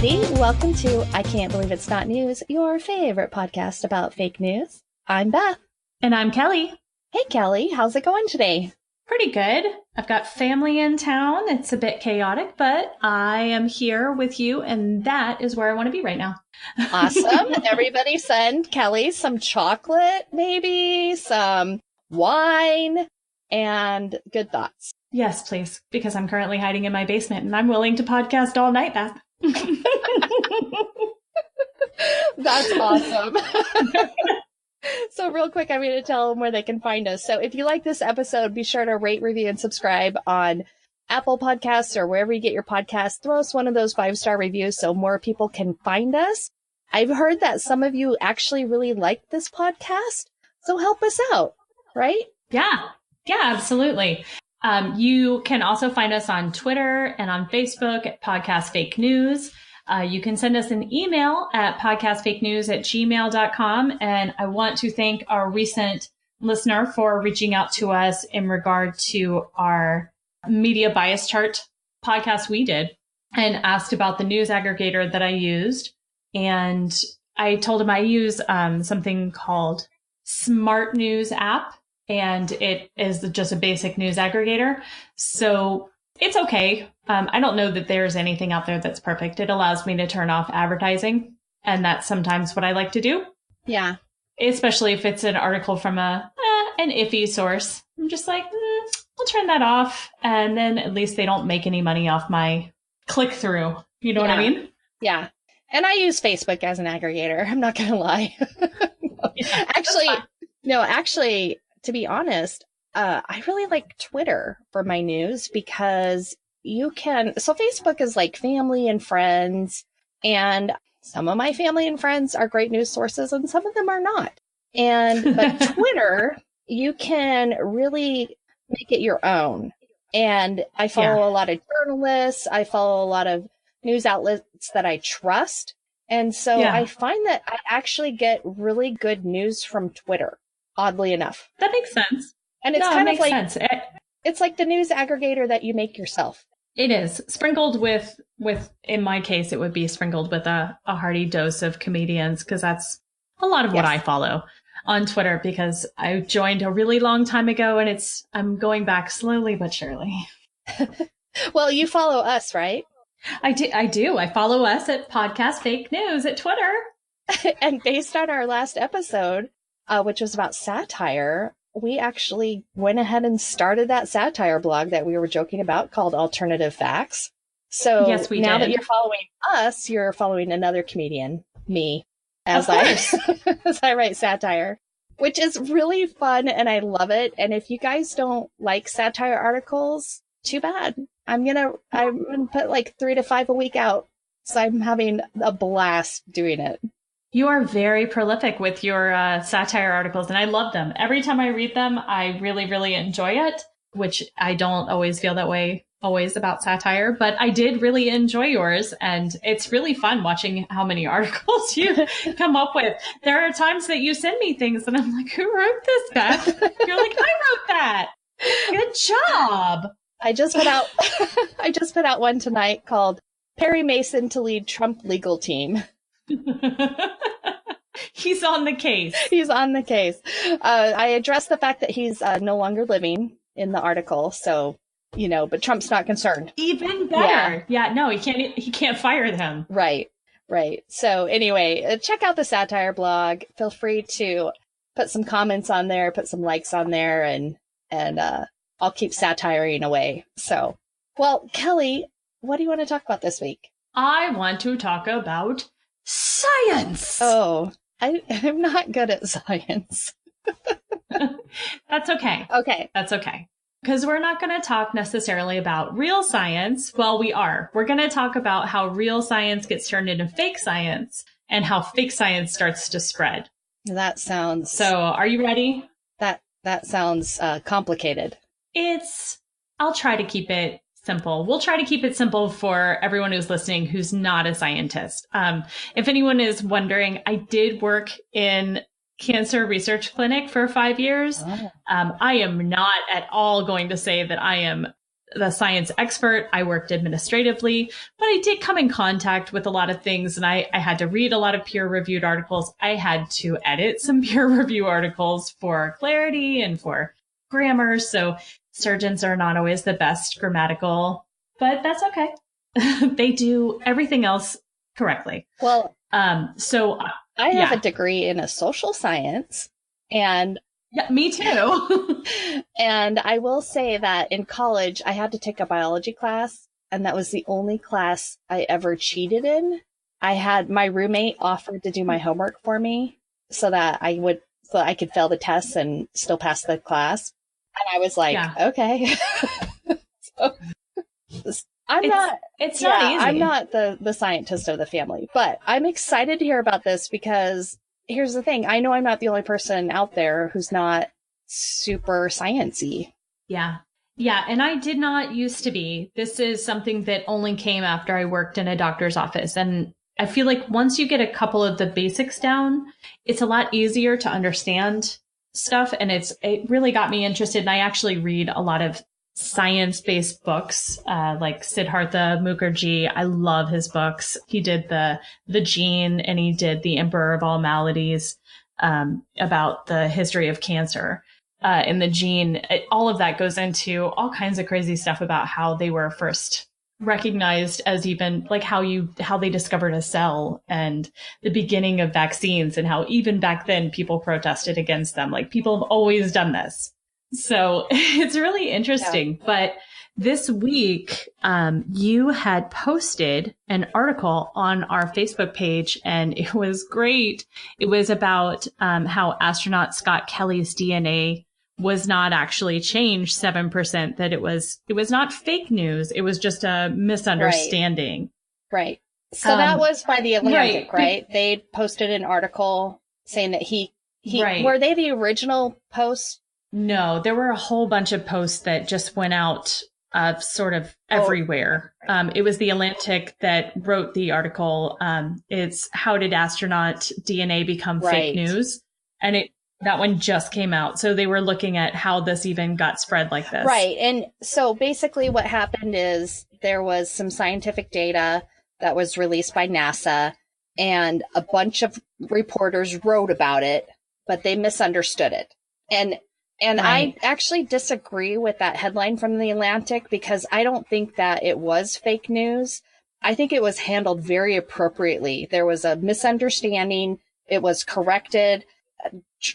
everybody. Welcome to I Can't Believe It's Not News, your favorite podcast about fake news. I'm Beth. And I'm Kelly. Hey, Kelly. How's it going today? Pretty good. I've got family in town. It's a bit chaotic, but I am here with you, and that is where I want to be right now. Awesome. Everybody send Kelly some chocolate, maybe some wine, and good thoughts. Yes, please, because I'm currently hiding in my basement, and I'm willing to podcast all night, Beth. That's awesome. So real quick, I'm going to tell them where they can find us. So if you like this episode, be sure to rate, review, and subscribe on Apple Podcasts or wherever you get your podcasts. Throw us one of those 5-star reviews so more people can find us. I've heard that some of you actually really like this podcast, so help us out, right? Yeah, absolutely. You can also find us on Twitter and on Facebook at Podcast Fake News. You can send us an email at podcastfakenews@gmail.com. And I want to thank our recent listener for reaching out to us in regard to our media bias chart podcast we did and asked about the news aggregator that I used. And I told him I use something called Smart News app. And it is just a basic news aggregator. So it's okay. I don't know that there's anything out there that's perfect. It allows me to turn off advertising. And that's sometimes what I like to do. Yeah. Especially if it's an article from an iffy source. I'm just like, I'll turn that off. And then at least they don't make any money off my click through. You know what I mean? Yeah. And I use Facebook as an aggregator. I'm not going to lie. Yeah, actually, to be honest, I really like Twitter for my news because so Facebook is like family and friends, and some of my family and friends are great news sources and some of them are not. But Twitter, you can really make it your own. And I follow a lot of journalists. I follow a lot of news outlets that I trust. And so I find that I actually get really good news from Twitter. Oddly enough. That makes sense. And it's kind of like, it's like the news aggregator that you make yourself. It is sprinkled with, in my case, it would be sprinkled with a hearty dose of comedians, because that's a lot of what I follow on Twitter, because I joined a really long time ago and I'm going back slowly but surely. Well, you follow us, right? I do. I follow us at Podcast Fake News at Twitter. And based on our last episode, which was about satire, we actually went ahead and started that satire blog that we were joking about called Alternative Facts. So yes, now that you're following us, you're following another comedian, me, as I write satire, which is really fun and I love it. And if you guys don't like satire articles, too bad. I'm gonna put like 3 to 5 a week out. So I'm having a blast doing it. You are very prolific with your satire articles, and I love them. Every time I read them, I really, really enjoy it, which I don't always feel that way always about satire, but I did really enjoy yours, and it's really fun watching how many articles you come up with. There are times that you send me things, and I'm like, who wrote this, Beth? You're like, I wrote that. Good job. I just put out one tonight called Perry Mason to Lead Trump Legal Team. He's on the case. He's on the case. I addressed the fact that he's no longer living in the article, so but Trump's not concerned. Even better. Yeah, no, he can't fire them. Right. So anyway, check out the satire blog. Feel free to put some comments on there, put some likes on there, and I'll keep satiring away. So, well, Kelly, what do you want to talk about this week? I want to talk about science. Oh, I'm not good at science. That's okay. Okay. That's okay. Because we're not going to talk necessarily about real science. Well, we are. We're going to talk about how real science gets turned into fake science and how fake science starts to spread. That sounds... So, are you ready? That sounds complicated. I'll try to keep it simple. We'll try to keep it simple for everyone who's listening who's not a scientist. If anyone is wondering, I did work in cancer research clinic for 5 years. Oh. I am not at all going to say that I am the science expert. I worked administratively, but I did come in contact with a lot of things, and I had to read a lot of peer-reviewed articles. I had to edit some peer-review articles for clarity and for grammar. So surgeons are not always the best grammatical, but that's okay. They do everything else correctly. Well, so I have a degree in a social science, and yeah, me too. and I will say that in college, I had to take a biology class, and that was the only class I ever cheated in. I had my roommate offered to do my homework for me so that I could fail the tests and still pass the class. And I was like, okay. So, it's not easy. I'm not the scientist of the family, but I'm excited to hear about this because here's the thing. I know I'm not the only person out there who's not super science-y. Yeah. Yeah. And I did not used to be. This is something that only came after I worked in a doctor's office. And I feel like once you get a couple of the basics down, it's a lot easier to understand stuff. And it really got me interested. And I actually read a lot of science-based books, like Siddhartha Mukherjee. I love his books. He did the Gene, and he did The Emperor of All Maladies, about the history of cancer. In the Gene, all of that goes into all kinds of crazy stuff about how they were first recognized, as even like how they discovered a cell, and the beginning of vaccines, and how even back then people protested against them. Like, people have always done this. So it's really interesting. Yeah. But this week, you had posted an article on our Facebook page, and it was great. It was about how astronaut Scott Kelly's DNA was not actually changed 7%, that it was not fake news. It was just a misunderstanding. Right. So that was by The Atlantic, right? They posted an article saying that he were they the original post? No, there were a whole bunch of posts that just went out sort of everywhere. It was The Atlantic that wrote the article. It's How Did Astronaut DNA Become Fake News? And that one just came out. So they were looking at how this even got spread like this. Right. And so basically what happened is there was some scientific data that was released by NASA, and a bunch of reporters wrote about it, but they misunderstood it. And I actually disagree with that headline from The Atlantic, because I don't think that it was fake news. I think it was handled very appropriately. There was a misunderstanding. It was corrected.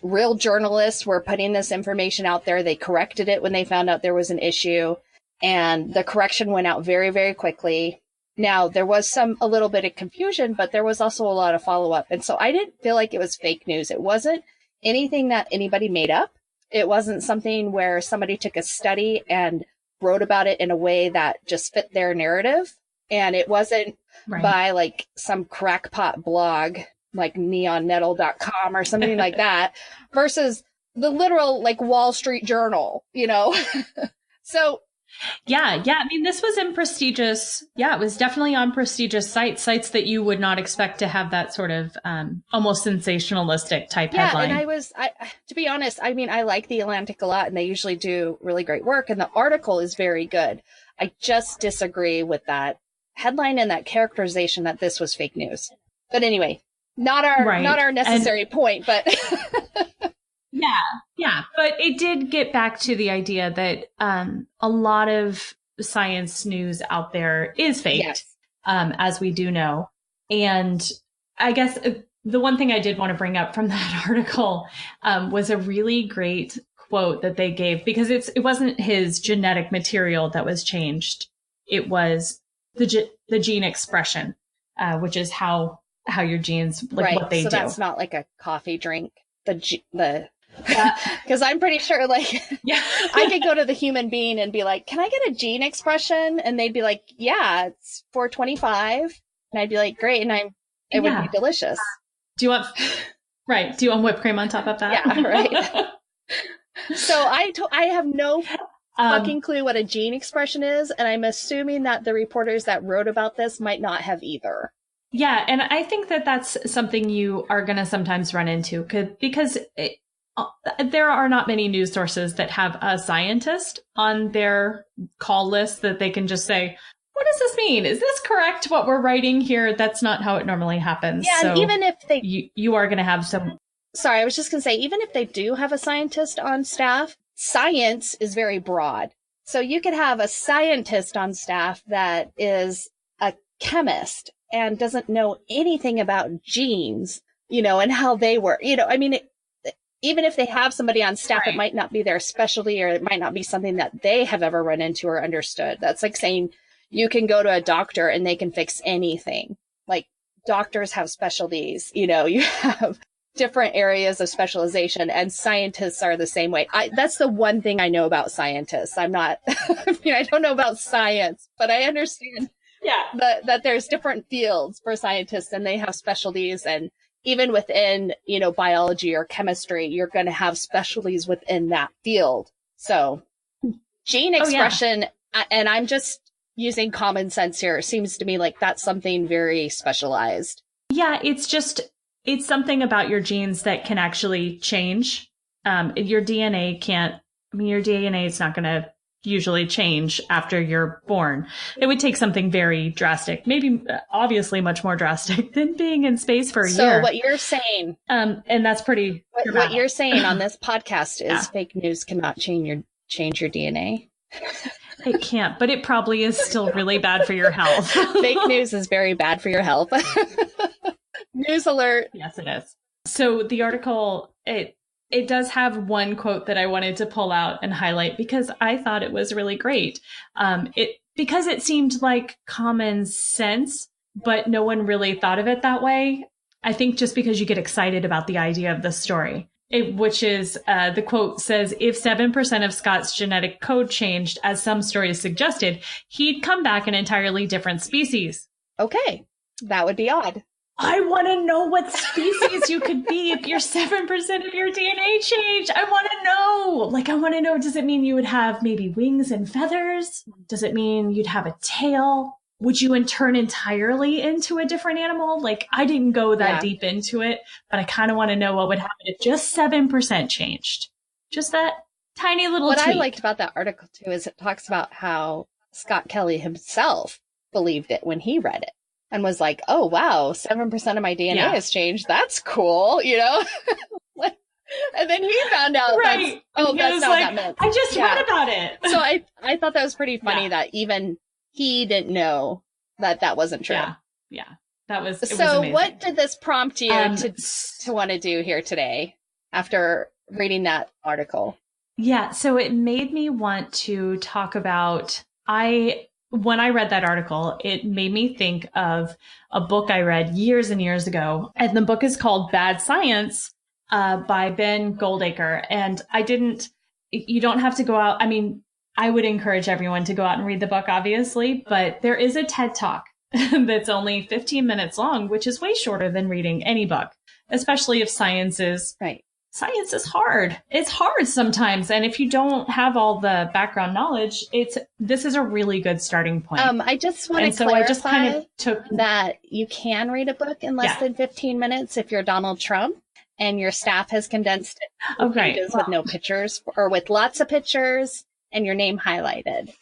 Real journalists were putting this information out there. They corrected it when they found out there was an issue, and the correction went out very, very quickly. Now, there was a little bit of confusion, but there was also a lot of follow-up. And so I didn't feel like it was fake news. It wasn't anything that anybody made up. It wasn't something where somebody took a study and wrote about it in a way that just fit their narrative. And it wasn't by like some crackpot blog like neonnettle.com or something like that, versus the literal like Wall Street Journal, you know? So yeah. I mean, this was in prestigious. Yeah, it was definitely on prestigious sites that you would not expect to have that sort of almost sensationalistic type headline. And to be honest, I mean, I like The Atlantic a lot, and they usually do really great work, and the article is very good. I just disagree with that headline and that characterization that this was fake news. But anyway, not our necessary point, but Yeah. But it did get back to the idea that a lot of science news out there is faked, as we do know. And I guess the one thing I did want to bring up from that article was a really great quote that they gave, because it wasn't his genetic material that was changed. It was the gene expression, which is how your genes, like what they do. So that's not like a coffee drink. Because I'm pretty sure, like, I could go to the Human Being and be like, "Can I get a gene expression?" And they'd be like, "Yeah, it's 425." And I'd be like, "Great," and it would be delicious. Do you want whipped cream on top of that? Yeah, right. So I have no fucking clue what a gene expression is, and I'm assuming that the reporters that wrote about this might not have either. Yeah, and I think that that's something you are going to sometimes run into, because there are not many news sources that have a scientist on their call list that they can just say, what does this mean? Is this correct, what we're writing here? That's not how it normally happens. Yeah, so and even if they... You are going to have some... Sorry, I was just going to say, even if they do have a scientist on staff, science is very broad. So you could have a scientist on staff that is a chemist and doesn't know anything about genes, and how they work. I mean, even if they have somebody on staff, right, it might not be their specialty, or it might not be something that they have ever run into or understood. That's like saying you can go to a doctor and they can fix anything. Like, doctors have specialties, you have different areas of specialization, and scientists are the same way. That's the one thing I know about scientists. I'm not, I don't know about science, but I understand that there's different fields for scientists, and they have specialties. And even within, biology or chemistry, you're going to have specialties within that field. So gene expression, and I'm just using common sense here, seems to me like that's something very specialized. Yeah, it's something about your genes that can actually change. Your DNA your DNA is not going to usually change after you're born. It would take something very drastic, maybe obviously much more drastic than being in space for a year. So what you're saying, and that's pretty what you're saying on this podcast is fake news cannot change your DNA. It can't, but it probably is still really bad for your health. Fake news is very bad for your health. News alert. Yes, it is. So the article, it does have one quote that I wanted to pull out and highlight because I thought it was really great. Because it seemed like common sense, but no one really thought of it that way. I think just because you get excited about the idea of the story, which is the quote says, if 7% of Scott's genetic code changed, as some stories suggested, he'd come back an entirely different species. Okay, that would be odd. I want to know what species you could be if your 7% of your DNA changed. I want to know. I want to know, does it mean you would have maybe wings and feathers? Does it mean you'd have a tail? Would you turn entirely into a different animal? I didn't go that deep into it, but I kind of want to know what would happen if just 7% changed. Just that tiny little tweak. What I liked about that article, too, is it talks about how Scott Kelly himself believed it when he read it. And was like, oh, wow, 7% of my DNA has changed. That's cool, And then he found out, right. That's not what that meant. I just read about it. So I thought that was pretty funny that even he didn't know that wasn't true. Yeah. It was amazing. What did this prompt you to want to do here today after reading that article? Yeah, so it made me want to talk about, when I read that article, it made me think of a book I read years and years ago. And the book is called Bad Science by Ben Goldacre. And you don't have to go out. I mean, I would encourage everyone to go out and read the book, obviously, but there is a TED Talk that's only 15 minutes long, which is way shorter than reading any book, especially if science is right. Science is hard. It's hard sometimes. And if you don't have all the background knowledge, this is a really good starting point. I just want to clarify that you can read a book in less than 15 minutes if you're Donald Trump and your staff has condensed it to pages with no pictures or with lots of pictures and your name highlighted.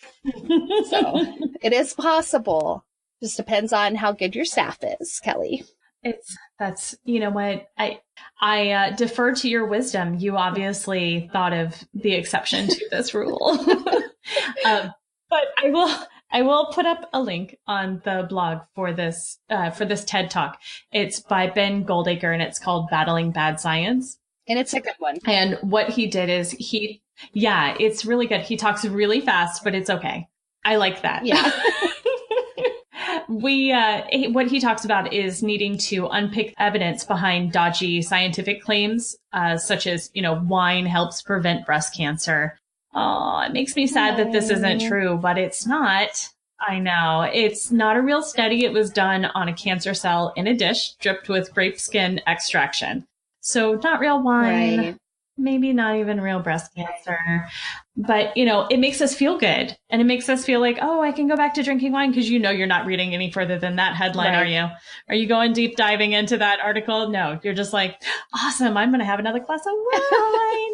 So it is possible. Just depends on how good your staff is, Kelly. You know what, I defer to your wisdom. You obviously thought of the exception to this rule. But I will put up a link on the blog for this TED Talk. It's by Ben Goldacre and it's called Battling Bad Science. And it's a good one. And what he did is it's really good. He talks really fast, but it's okay. I like that. Yeah. What he talks about is needing to unpick evidence behind dodgy scientific claims, such as, wine helps prevent breast cancer. Oh, it makes me sad that this isn't true, but it's not. I know. It's not a real study. It was done on a cancer cell in a dish dripped with grape skin extraction. So not real wine. Right. maybe not even real breast cancer. But, it makes us feel good. And it makes us feel like, oh, I can go back to drinking wine because you're not reading any further than that headline, are you? Are you going deep diving into that article? No, you're just like, awesome, I'm going to have another glass of wine.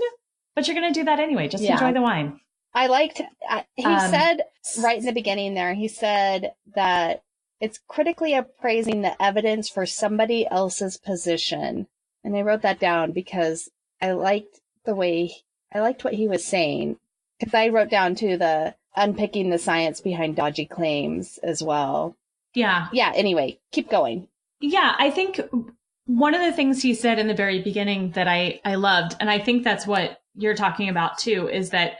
But you're going to do that anyway. Just enjoy the wine. I liked, he said right in the beginning there, he said that it's critically appraising the evidence for somebody else's position. And I wrote that down because I liked what he was saying. Because I wrote down too the unpicking the science behind dodgy claims as well. Yeah. Yeah. Anyway, keep going. Yeah. I think one of the things he said in the very beginning that I loved, and I think that's what you're talking about too, is that,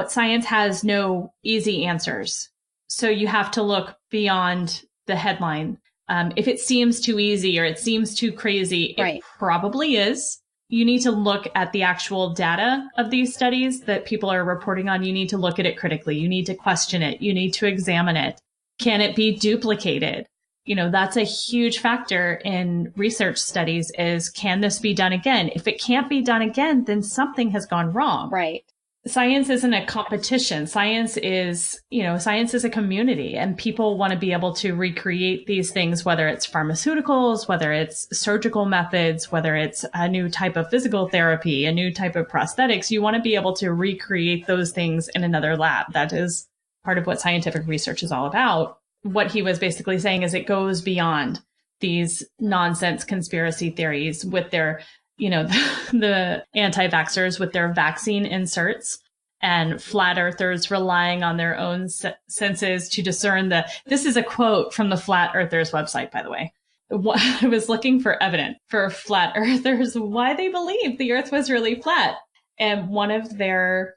science has no easy answers. So you have to look beyond the headline. If it seems too easy or it seems too crazy, it probably is. You need to look at the actual data of these studies that people are reporting on. You need to look at it critically. You need to question it. You need to examine it. Can it be duplicated? That's a huge factor in research studies is, can this be done again? If it can't be done again, then something has gone wrong. Right. Science isn't a competition. Science is a community, and people want to be able to recreate these things, whether it's pharmaceuticals, whether it's surgical methods, whether it's a new type of physical therapy, a new type of prosthetics. You want to be able to recreate those things in another lab. That is part of what scientific research is all about. What he was basically saying is it goes beyond these nonsense conspiracy theories with their the anti-vaxxers with their vaccine inserts and flat earthers relying on their own senses to discern this is a quote from the Flat Earthers website, by the way. I was looking for evidence for flat earthers, why they believed the earth was really flat. And one of their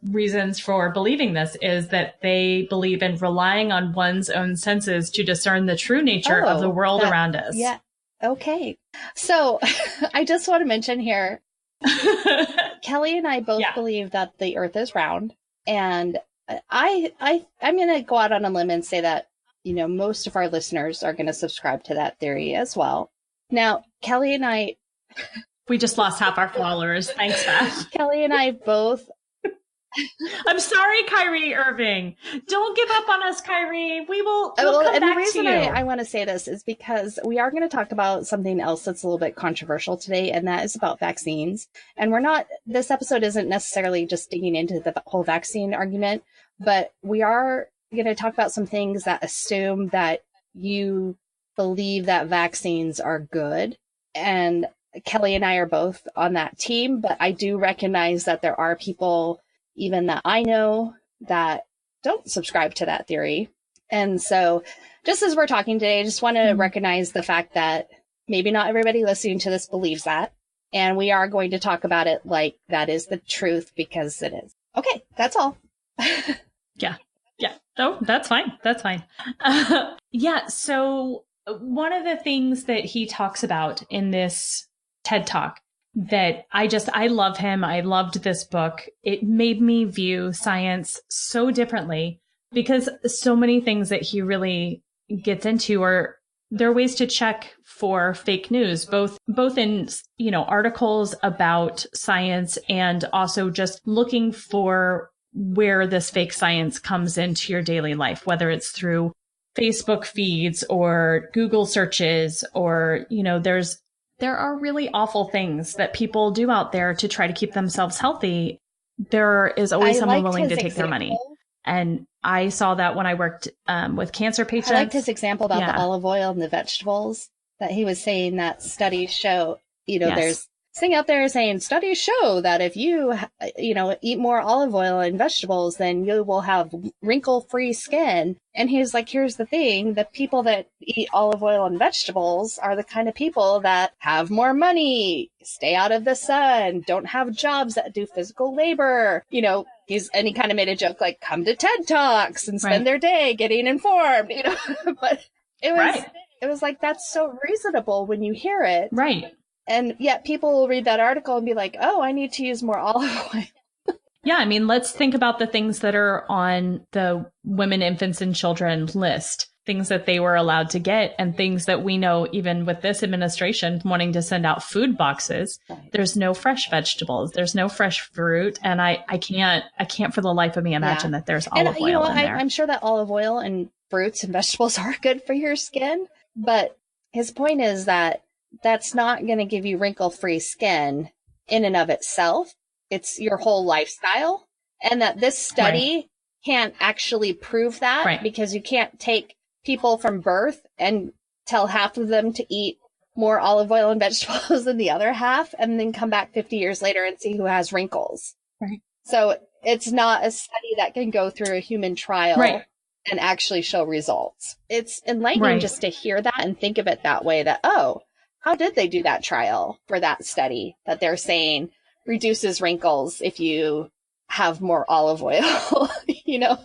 reasons for believing this is that they believe in relying on one's own senses to discern the true nature of the world around us. Yeah. Okay. So I just want to mention here, Kelly and I both believe that the earth is round. And I'm going to go out on a limb and say that, most of our listeners are going to subscribe to that theory as well. Now, Kelly and I... We just lost half our followers. Thanks, Beth. Kelly and I both... I'm sorry, Kyrie Irving. Don't give up on us, Kyrie. We'll come back to you. And the reason I want to say this is because we are going to talk about something else that's a little bit controversial today, and that is about vaccines. And this episode isn't necessarily just digging into the whole vaccine argument, but we are going to talk about some things that assume that you believe that vaccines are good. And Kelly and I are both on that team, but I do recognize that there are people even that I know that don't subscribe to that theory. And so just as we're talking today, I just want to recognize the fact that maybe not everybody listening to this believes that. And we are going to talk about it like that is the truth because it is. Okay, that's all. Yeah. No, that's fine. That's fine. So one of the things that he talks about in this TED Talk that I love him. I loved this book. It made me view science so differently because so many things that he really gets into there are ways to check for fake news, both in, articles about science and also just looking for where this fake science comes into your daily life, whether it's through Facebook feeds or Google searches or, there are really awful things that people do out there to try to keep themselves healthy. There is always someone willing to take their money. And I saw that when I worked with cancer patients. I liked his example about the olive oil and the vegetables, that he was saying that studies show, there's this thing out there saying studies show that if you, eat more olive oil and vegetables, then you will have wrinkle-free skin. And he's like, here's the thing. The people that eat olive oil and vegetables are the kind of people that have more money, stay out of the sun, don't have jobs that do physical labor. And he kind of made a joke like, come to TED Talks and spend their day getting informed, but it was like, that's so reasonable when you hear it. Right. And yet people will read that article and be like, oh, I need to use more olive oil. Yeah. I mean, let's think about the things that are on the women, infants, and children list. things that they were allowed to get and things that we know, even with this administration wanting to send out food boxes, there's no fresh vegetables, there's no fresh fruit. And I can't for the life of me imagine that there's olive oil in there. I'm sure that olive oil and fruits and vegetables are good for your skin, but his point is that that's not going to give you wrinkle-free skin in and of itself. It's your whole lifestyle. And that this study can't actually prove that because you can't take people from birth and tell half of them to eat more olive oil and vegetables than the other half and then come back 50 years later and see who has wrinkles. Right. So it's not a study that can go through a human trial and actually show results. It's enlightening just to hear that and think of it that way, that, oh, how did they do that trial for that study that they're saying reduces wrinkles if you have more olive oil, you know?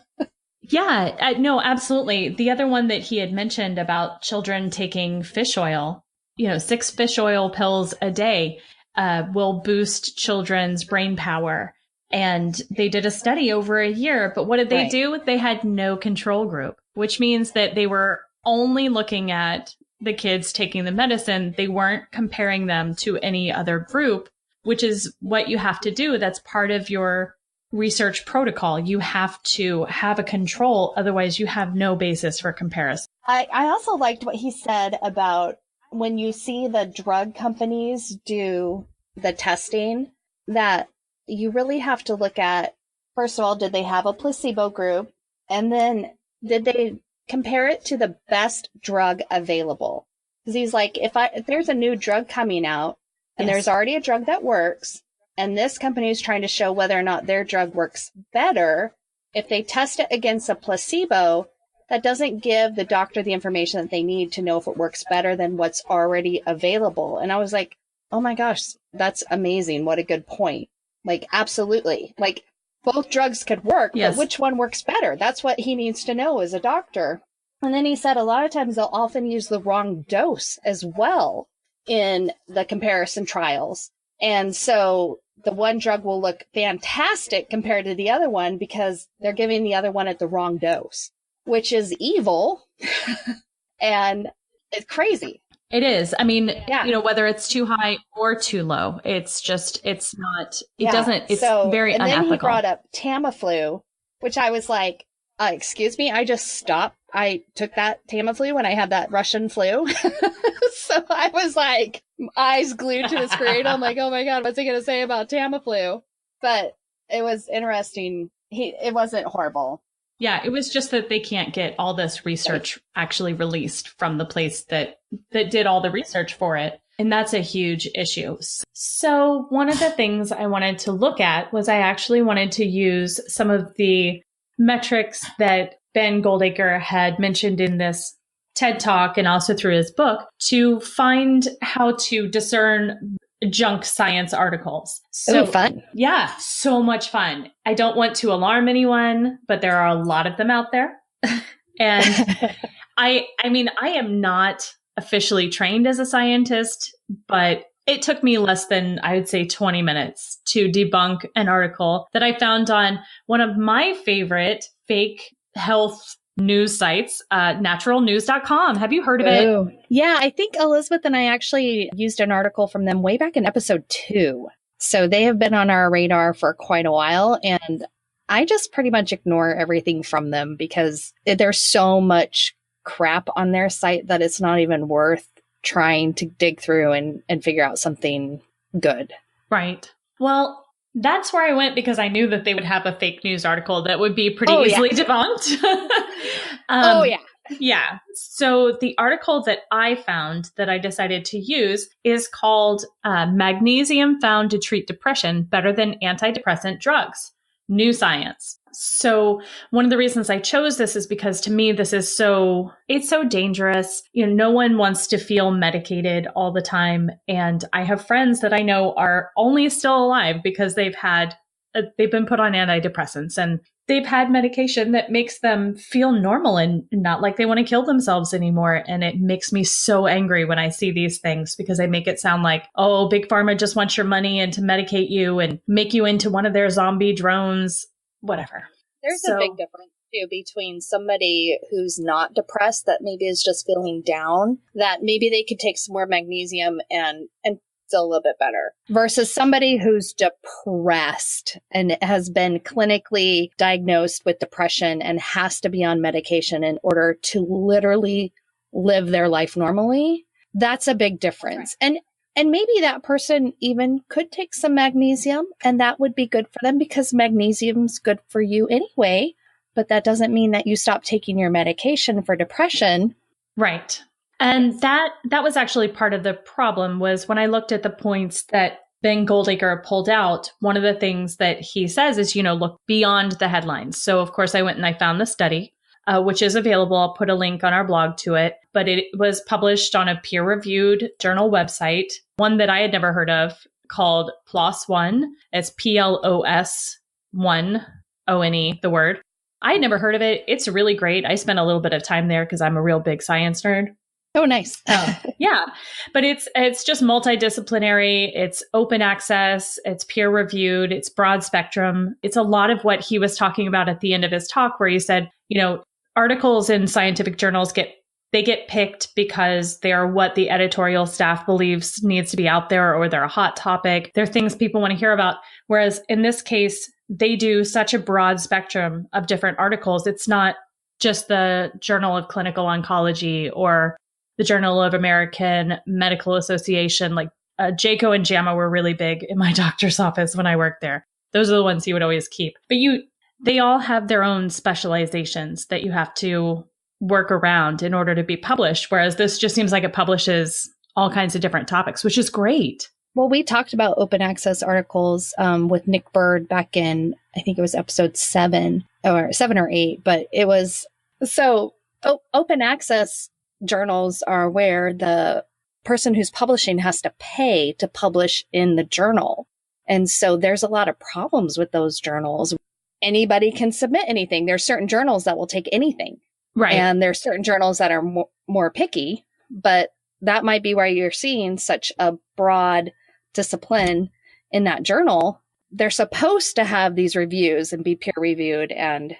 Yeah, no, absolutely. The other one that he had mentioned about children taking fish oil, 6 fish oil pills a day will boost children's brain power. And they did a study over a year, but what did they do? They had no control group, which means that they were only looking at the kids taking the medicine. They weren't comparing them to any other group, which is what you have to do. That's part of your research protocol. You have to have a control. Otherwise, you have no basis for comparison. I also liked what he said about when you see the drug companies do the testing, that you really have to look at, first of all, did they have a placebo group? And then did they compare it to the best drug available? Because he's like, if there's a new drug coming out and there's already a drug that works, and this company is trying to show whether or not their drug works better, if they test it against a placebo, that doesn't give the doctor the information that they need to know if it works better than what's already available. And I was like, oh my gosh, that's amazing. What a good point. Like, absolutely. Like, both drugs could work, but which one works better? That's what he needs to know as a doctor. And then he said a lot of times they'll often use the wrong dose as well in the comparison trials. And so the one drug will look fantastic compared to the other one because they're giving the other one at the wrong dose, which is evil. And it's crazy. It is. I mean, whether it's too high or too low, it's not, it's very unethical. And then he brought up Tamiflu, which I was like, excuse me, I just stopped. I took that Tamiflu when I had that Russian flu. So I was like, eyes glued to the screen. I'm like, oh my God, what's he going to say about Tamiflu? But it was interesting. It wasn't horrible. Yeah, it was just that they can't get all this research actually released from the place that did all the research for it. And that's a huge issue. So one of the things I wanted to look at was I actually wanted to use some of the metrics that Ben Goldacre had mentioned in this TED Talk and also through his book to find how to discern junk science articles. So fun. Yeah, so much fun. I don't want to alarm anyone, but there are a lot of them out there. And I mean, I am not officially trained as a scientist, but it took me less than, I would say, 20 minutes to debunk an article that I found on one of my favorite fake health news sites, naturalnews.com. Have you heard of it? Yeah, I think Elizabeth and I actually used an article from them way back in episode 2. So they have been on our radar for quite a while. And I just pretty much ignore everything from them because there's so much crap on their site that it's not even worth trying to dig through and figure out something good. Right. Well, that's where I went because I knew that they would have a fake news article that would be pretty easily debunked. Yeah. So the article that I found that I decided to use is called Magnesium Found to Treat Depression Better Than Antidepressant Drugs. New Science. So one of the reasons I chose this is because to me, it's so dangerous. No one wants to feel medicated all the time. And I have friends that I know are only still alive because they've been put on antidepressants and they've had medication that makes them feel normal and not like they want to kill themselves anymore. And it makes me so angry when I see these things because they make it sound like, oh, Big Pharma just wants your money and to medicate you and make you into one of their zombie drones, whatever. There's a big difference. too between somebody who's not depressed that maybe is just feeling down, that maybe they could take some more magnesium and feel a little bit better, versus somebody who's depressed and has been clinically diagnosed with depression and has to be on medication in order to literally live their life normally. That's a big difference. Right. And maybe that person even could take some magnesium and that would be good for them because magnesium's good for you anyway. But that doesn't mean that you stop taking your medication for depression. Right. And that was actually part of the problem was when I looked at the points that Ben Goldacre pulled out, one of the things that he says is, look beyond the headlines. So of course I went and I found the study, which is available. I'll put a link on our blog to it, but it was published on a peer-reviewed journal website, one that I had never heard of called PLOS One. It's PLOS1, ONE, the word. I had never heard of it. It's really great. I spent a little bit of time there because I'm a real big science nerd. Oh, nice. Yeah. But it's just multidisciplinary. It's open access. It's peer reviewed. It's broad spectrum. It's a lot of what he was talking about at the end of his talk, where he said, articles in scientific journals get picked because they're what the editorial staff believes needs to be out there, or they're a hot topic. They're things people want to hear about. Whereas in this case, they do such a broad spectrum of different articles. It's not just the Journal of Clinical Oncology or the Journal of American Medical Association. Like JACO and JAMA were really big in my doctor's office when I worked there. Those are the ones he would always keep. But they all have their own specializations that you have to work around in order to be published. Whereas this just seems like it publishes all kinds of different topics, which is great. Well, we talked about open access articles with Nick Bird back in, I think it was episode 7 or 8, but it was, open access journals are where the person who's publishing has to pay to publish in the journal. And so there's a lot of problems with those journals. Anybody can submit anything. There's certain journals that will take anything. Right. And there's certain journals that are more picky, but that might be where you're seeing such a broad discipline in that journal. They're supposed to have these reviews and be peer reviewed and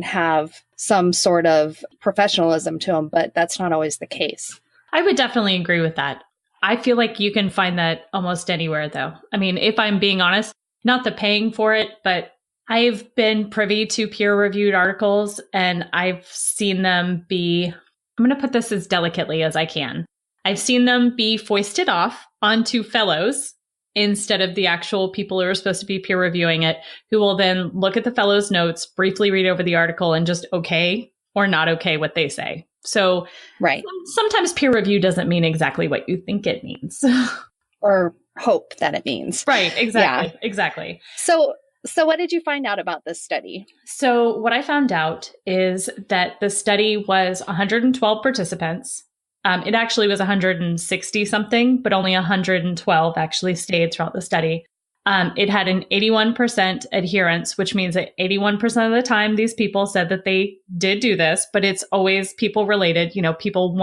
have some sort of professionalism to them, but that's not always the case. I would definitely agree with that. I feel like you can find that almost anywhere, though. I mean, if I'm being honest, not the paying for it, but I've been privy to peer-reviewed articles and I've seen them I'm going to put this as delicately as I can. I've seen them be foisted off onto fellows instead of the actual people who are supposed to be peer reviewing it, who will then look at the fellow's notes, briefly read over the article, and just okay or not okay what they say. So right. Sometimes peer review doesn't mean exactly what you think it means. Or hope that it means. Right, exactly. Yeah. Exactly. So what did you find out about this study? So what I found out is that the study was 112 participants. It actually was 160 something, but only 112 actually stayed throughout the study. It had an 81% adherence, which means that 81% of the time these people said that they did do this, but it's always people related. People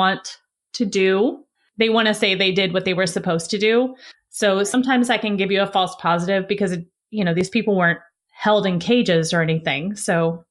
they want to say they did what they were supposed to do. So sometimes I can give you a false positive because, these people weren't held in cages or anything. So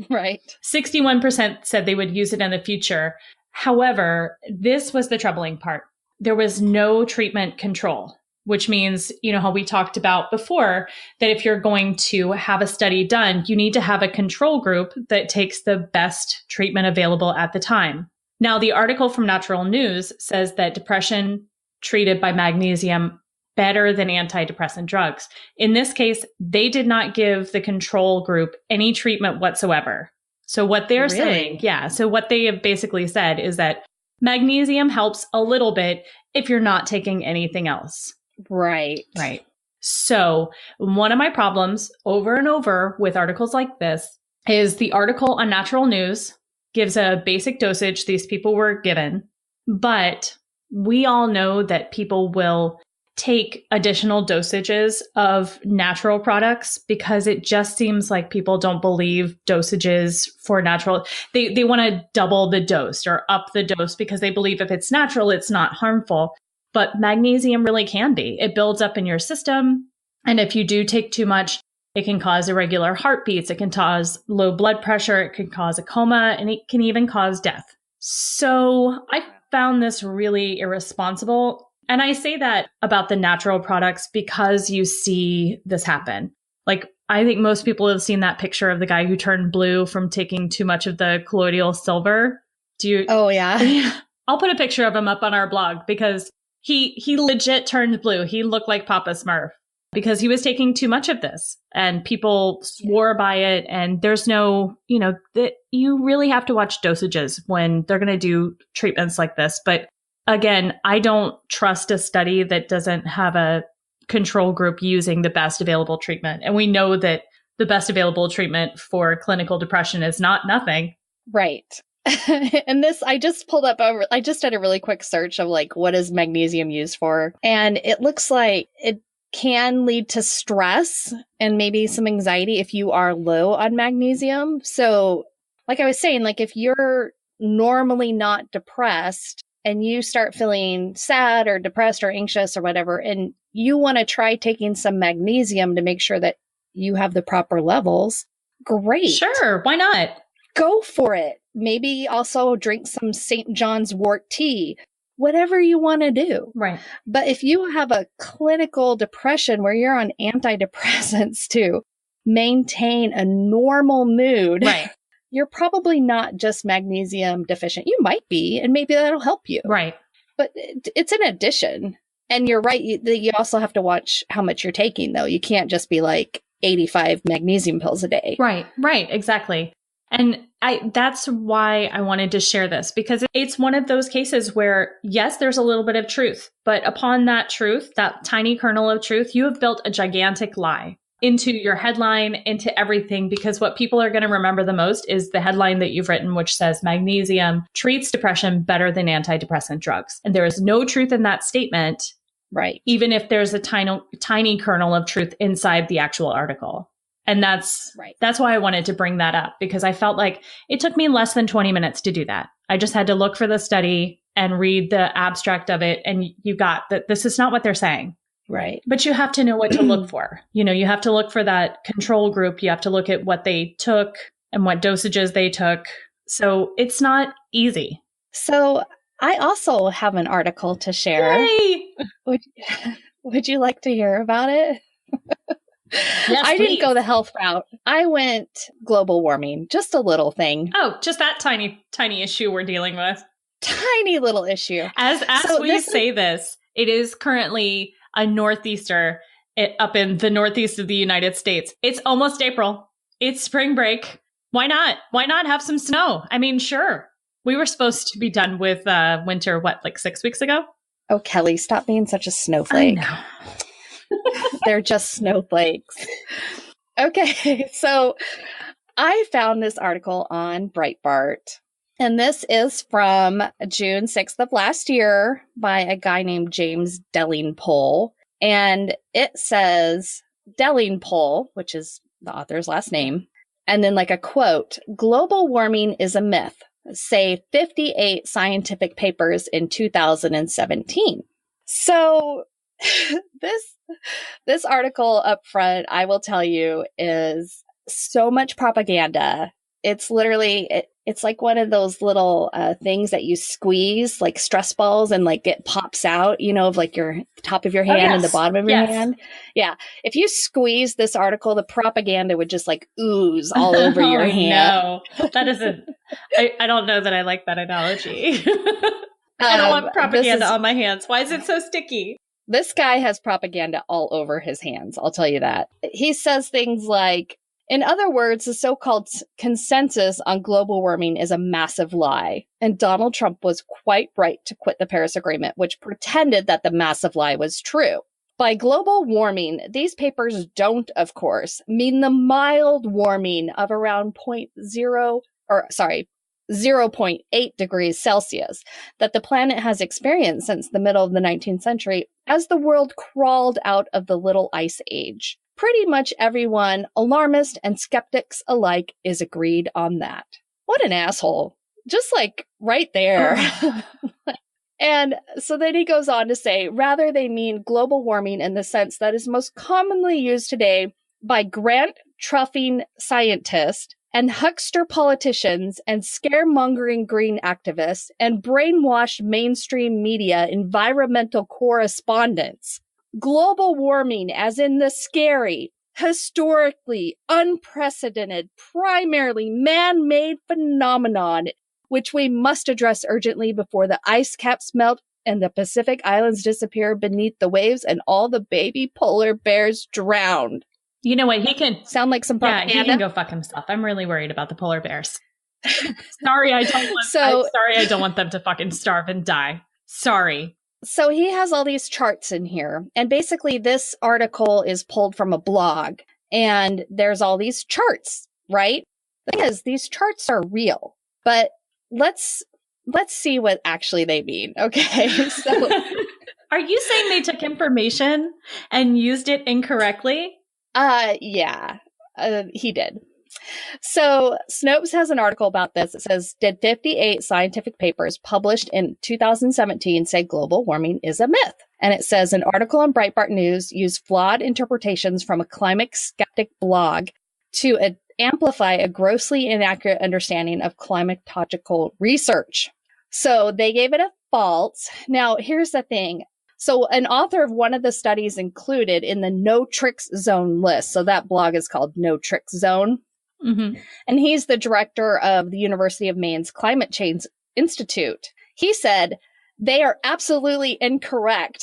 right. 61% said they would use it in the future. However, this was the troubling part. There was no treatment control, which means, how we talked about before, that if you're going to have a study done, you need to have a control group that takes the best treatment available at the time. Now, the article from Natural News says that depression treated by magnesium better than antidepressant drugs. In this case, they did not give the control group any treatment whatsoever. So what they're saying, so what they have basically said is that magnesium helps a little bit if you're not taking anything else. Right. Right. So one of my problems over and over with articles like this is the article on Natural News gives a basic dosage these people were given, but we all know that people will take additional dosages of natural products because it just seems like people don't believe dosages for natural. They want to double the dose or up the dose because they believe if it's natural, it's not harmful. But magnesium really can be. It builds up in your system. And if you do take too much, It can cause irregular heartbeats. It can cause low blood pressure. It can cause a coma, and it can even cause death. So I found this really irresponsible. And I say that about the natural products because you see this happen. Like, I think most people have seen that picture of the guy who turned blue from taking too much of the colloidal silver. Do you? Oh, yeah. I'll put a picture of him up on our blog because he legit turned blue. He looked like Papa Smurf because he was taking too much of this, and people swore by it. And there's no, that you really have to watch dosages when they're going to do treatments like this. But again, I don't trust a study that doesn't have a control group using the best available treatment. And we know that the best available treatment for clinical depression is not nothing. Right. And this, I just did a really quick search of like, what is magnesium used for? And it looks like it can lead to stress and maybe some anxiety if you are low on magnesium. So like I was saying, like if you're normally not depressed and you start feeling sad or depressed or anxious or whatever, and you want to try taking some magnesium to make sure that you have the proper levels, great. Sure. Why not? Go for it. Maybe also drink some St. John's wort tea, whatever you want to do. Right. But if you have a clinical depression where you're on antidepressants to maintain a normal mood, right, you're probably not just magnesium deficient. You might be, and maybe that'll help you. Right. But it's an addition. And you're right. You also have to watch how much you're taking, though. You can't just be like 85 magnesium pills a day. Right. Right. Exactly. And that's why I wanted to share this, because it's one of those cases where, yes, there's a little bit of truth, but upon that truth, that tiny kernel of truth, you have built a gigantic lie into your headline, into everything, because what people are going to remember the most is the headline that you've written, which says magnesium treats depression better than antidepressant drugs. And there is no truth in that statement. Right. Even if there's a tiny kernel of truth inside the actual article. And that's why I wanted to bring that up, because I felt like it took me less than 20 minutes to do that. I just had to look for the study and read the abstract of it. And you got that this is not what they're saying. Right. But you have to know what to look for. You have to look for that control group. You have to look at what they took and what dosages they took. So it's not easy. So I also have an article to share. Yay! Would you like to hear about it? Yes, I please. didn't go the health route. I went global warming, just a little thing. Oh, just that tiny issue we're dealing with. Tiny little issue. As we say this, it is currently a northeaster up in the northeast of the United States. It's almost April. It's spring break. Why not? Why not have some snow? I mean, sure. We were supposed to be done with winter, like 6 weeks ago? Oh, Kelly, stop being such a snowflake. I know. They're just snowflakes. Okay, so I found this article on Breitbart, and this is from June 6th of last year by a guy named James Delingpole. And it says, Delingpole, which is the author's last name, and then like a quote, "Global warming is a myth," say 58 scientific papers in 2017. So this article up front, I will tell you, is so much propaganda. It's literally, it's like one of those little things that you squeeze, like stress balls, and like it pops out, of like your top of your hand and the bottom of your hand. Yeah. If you squeeze this article, the propaganda would just like ooze all over your hand. No, that isn't, I don't know that I like that analogy. I don't want propaganda on my hands. Why is it so sticky? This guy has propaganda all over his hands. I'll tell you that. He says things like, in other words, the so-called consensus on global warming is a massive lie. And Donald Trump was quite right to quit the Paris Agreement, which pretended that the massive lie was true. By global warming, these papers don't, of course, mean the mild warming of around 0.8 degrees Celsius that the planet has experienced since the middle of the 19th century as the world crawled out of the Little Ice Age. Pretty much everyone, alarmists and skeptics alike, is agreed on that. What an asshole. Just like right there. And so then he goes on to say, rather they mean global warming in the sense that is most commonly used today by grant-truffing scientists and huckster politicians and scaremongering green activists and brainwashed mainstream media environmental correspondents. Global warming, as in the scary, historically unprecedented, primarily man-made phenomenon, which we must address urgently before the ice caps melt and the Pacific Islands disappear beneath the waves and all the baby polar bears drown. You know what? He can sound like some propaganda. Yeah, he can go fuck himself. I'm really worried about the polar bears. Sorry, I don't want them to fucking starve and die. Sorry. So he has all these charts in here, and basically this article is pulled from a blog, and there's all these charts, right? The thing is, these charts are real, but let's see what actually they mean. Okay. So are you saying they took information and used it incorrectly? Yeah, he did. So Snopes has an article about this. It says, did 58 scientific papers published in 2017 say global warming is a myth? And it says an article on Breitbart News used flawed interpretations from a climate skeptic blog to amplify a grossly inaccurate understanding of climatological research. So they gave it a false. Now, here's the thing. So an author of one of the studies included in the No Tricks Zone list. So that blog is called No Tricks Zone. Mm-hmm. And he's the director of the University of Maine's Climate Change Institute. He said, they are absolutely incorrect.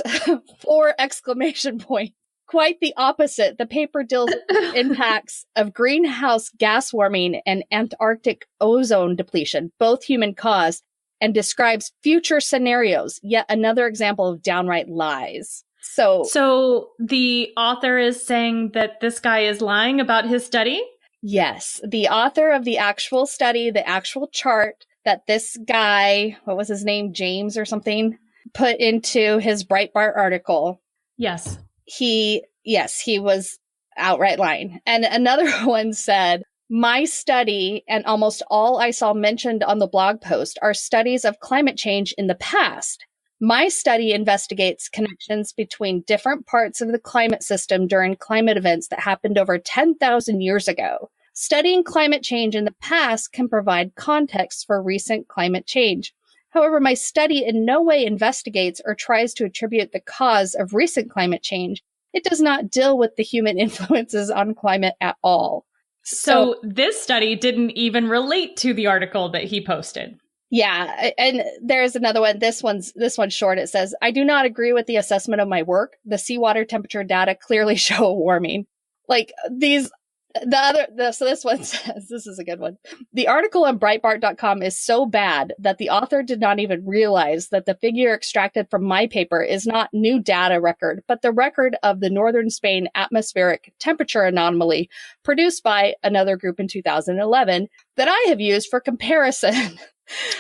4 exclamation points. Quite the opposite. The paper deals with the impacts of greenhouse gas warming and Antarctic ozone depletion, both human caused, and describes future scenarios. Yet another example of downright lies. So the author is saying that this guy is lying about his study? Yes. The author of the actual study, the actual chart that this guy, what was his name, James or something, put into his Breitbart article. Yes. He was outright lying. And another one said, my study and almost all I saw mentioned on the blog post are studies of climate change in the past. My study investigates connections between different parts of the climate system during climate events that happened over 10,000 years ago. Studying climate change in the past can provide context for recent climate change. However, my study in no way investigates or tries to attribute the cause of recent climate change. It does not deal with the human influence's on climate at all. So this study didn't even relate to the article that he posted. Yeah, and there's another one. This one's short. It says, I do not agree with the assessment of my work. The seawater temperature data clearly show a warming. So this one says, this is a good one. The article on Breitbart.com is so bad that the author did not even realize that the figure extracted from my paper is not new data record, but the record of the northern Spain atmospheric temperature anomaly produced by another group in 2011 that I have used for comparison.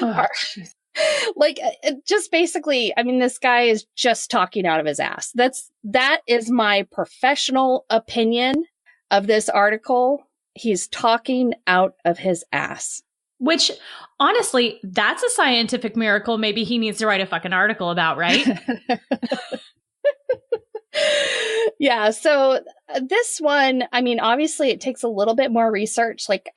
Oh, just basically, I mean, this guy is just talking out of his ass. That is my professional opinion of this article. He's talking out of his ass. Which, honestly, that's a scientific miracle maybe he needs to write a fucking article about, right? Yeah, so this one, I mean, obviously it takes a little bit more research. Like,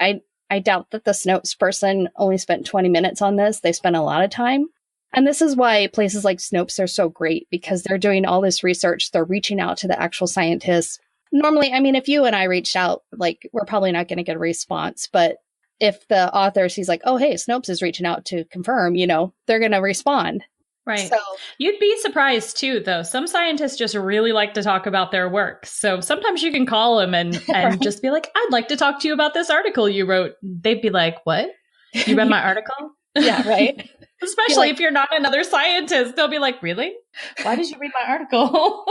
I doubt that the Snopes person only spent 20 minutes on this. They spent a lot of time. And this is why places like Snopes are so great, because they're doing all this research. They're reaching out to the actual scientists. Normally, I mean, if you and I reached out, like, we're probably not going to get a response. But if the author sees like, oh, hey, Snopes is reaching out to confirm, they're going to respond. Right. So, you'd be surprised, too, though. Some scientists just really like to talk about their work. So sometimes you can call them and right. just be like, I'd like to talk to you about this article you wrote. They'd be like, what? You read my article? Yeah, right. Especially if you're not another scientist. They'll be like, really? Why did you read my article?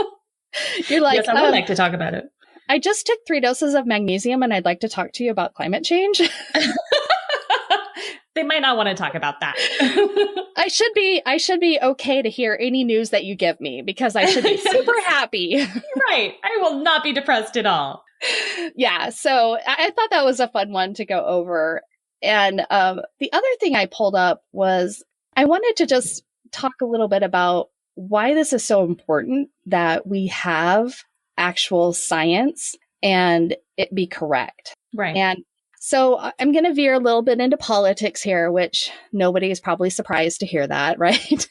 You're like, yes, I would like to talk about it. I just took 3 doses of magnesium and I'd like to talk to you about climate change. They might not want to talk about that. I should be okay to hear any news that you give me, because I should be super happy. Right. I will not be depressed at all. Yeah. So I thought that was a fun one to go over. And the other thing I pulled up was I wanted to just talk a little bit about why this is so important that we have actual science and it be correct. Right. And so I'm going to veer a little bit into politics here, which nobody is probably surprised to hear that, right?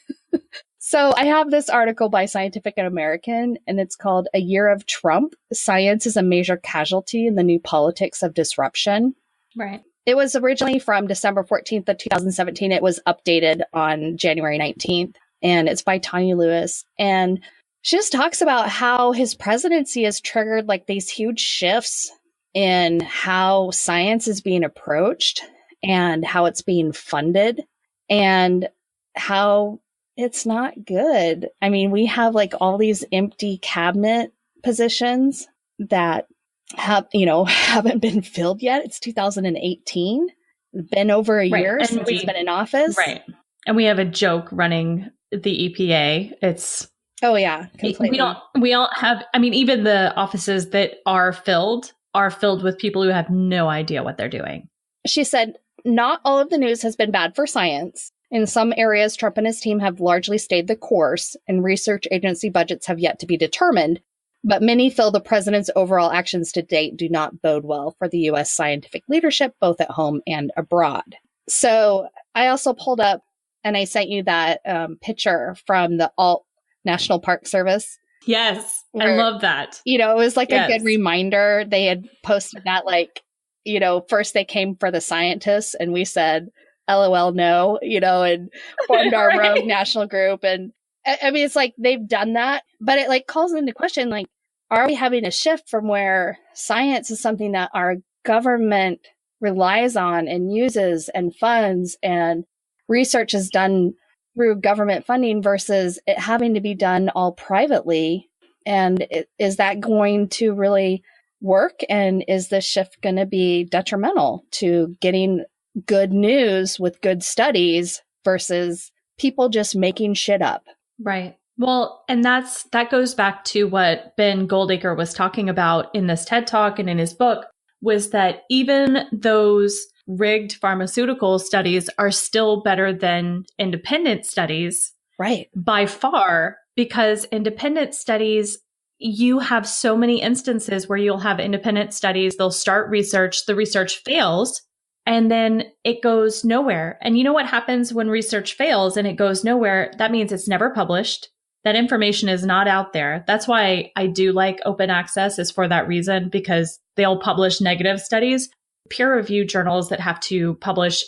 So I have this article by Scientific American, and it's called A Year of Trump. Science is a Major Casualty in the New Politics of Disruption. Right. It was originally from December 14th of 2017. It was updated on January 19th, and it's by Tanya Lewis. And she just talks about how his presidency has triggered like these huge shifts in how science is being approached and how it's being funded and how it's not good. I mean, we have like all these empty cabinet positions that haven't been filled yet. It's 2018. It's been over a year since he's been in office. Right. And we have a joke running the EPA. It's oh yeah, completely. We don't have, I mean, even the offices that are filled with people who have no idea what they're doing. She said, not all of the news has been bad for science. In some areas, Trump and his team have largely stayed the course, and research agency budgets have yet to be determined. But many feel the president's overall actions to date do not bode well for the U.S. scientific leadership, both at home and abroad. So I also pulled up, and I sent you that picture from the Alt National Park Service. Yes, where, I love that. You know, it was like a good reminder. They had posted that, like, you know, first they came for the scientists, and we said, LOL, no, you know, and formed our right. rogue national group. And I mean, it's like they've done that, but it like calls into question, like, are we having a shift from where science is something that our government relies on and uses and funds, and research is done through government funding versus it having to be done all privately? And is that going to really work? And is this shift going to be detrimental to getting good news with good studies versus people just making shit up? Right. Well, and that goes back to what Ben Goldacre was talking about in this TED Talk and in his book, was that even those rigged pharmaceutical studies are still better than independent studies. Right. By far, because independent studies, you have so many instances where you'll have independent studies, they'll start research, the research fails, and then it goes nowhere. And you know what happens when research fails and it goes nowhere? That means it's never published. That information is not out there. That's why I do like open access, is for that reason, because they'll publish negative studies. Peer-reviewed journals that have to publish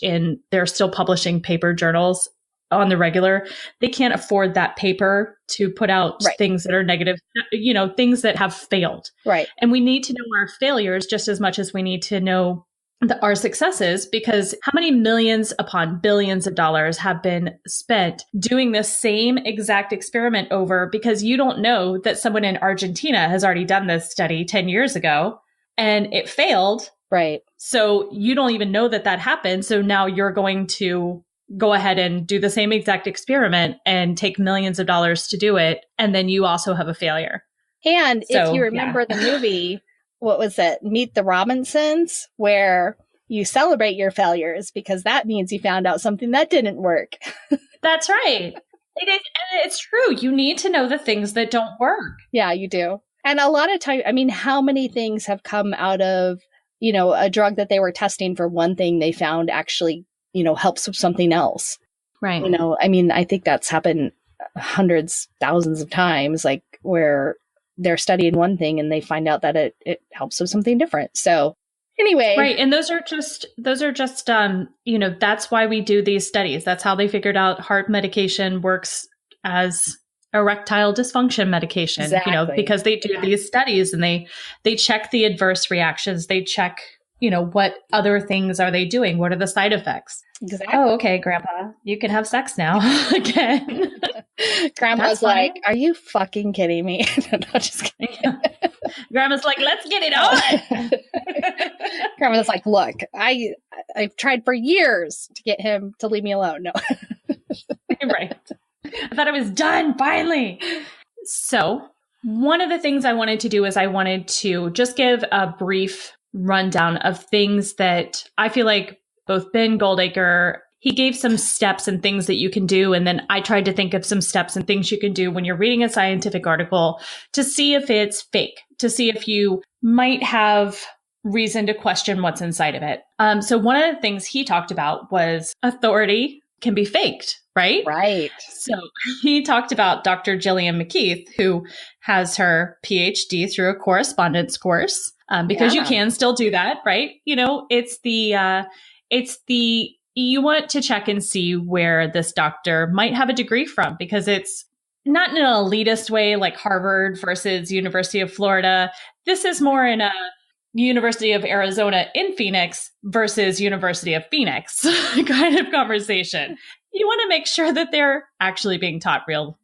they're still publishing paper journals on the regular. They can't afford that paper to put out things that are negative, you know, things that have failed. Right. And we need to know our failures just as much as we need to know our successes, because how many millions upon billions of dollars have been spent doing the same exact experiment over, because you don't know that someone in Argentina has already done this study 10 years ago and it failed. Right. So you don't even know that happened. So now you're going to go ahead and do the same exact experiment and take millions of dollars to do it. And then you also have a failure. And if you remember the movie, what was it? Meet the Robinsons, where you celebrate your failures because that means you found out something that didn't work. That's right. It's true. You need to know the things that don't work. Yeah, you do. And a lot of time, I mean, how many things have come out of, you know, a drug that they were testing for one thing they found actually, you know, helps with something else. Right. You know, I mean, I think that's happened hundreds, thousands of times, like where they're studying one thing and they find out that it helps with something different. So anyway. Right. And those are just, you know, that's why we do these studies. That's how they figured out heart medication works as erectile dysfunction medication, exactly. You know, because they do these studies and they check the adverse reactions. They check, you know, what other things are they doing? What are the side effects? Exactly. Oh, okay, Grandpa, you can have sex now again. Grandpa's like, are you fucking kidding me? No, just kidding. Grandma's like, let's get it on. Grandma's like, look, I've tried for years to get him to leave me alone. No. Right. I thought I was done finally. So one of the things I wanted to do is I wanted to just give a brief rundown of things that I feel like both Ben Goldacre he gave some steps and things that you can do. And then I tried to think of some steps and things you can do when you're reading a scientific article to see if it's fake, to see if you might have reason to question what's inside of it. So one of the things he talked about was authority can be faked, right? Right. So he talked about Dr. Gillian McKeith, who has her PhD through a correspondence course, because you can still do that, right? You know, you want to check and see where this doctor might have a degree from, because it's not in an elitist way like Harvard versus University of Florida. This is more in a University of Arizona in Phoenix versus University of Phoenix kind of conversation. You want to make sure that they're actually being taught real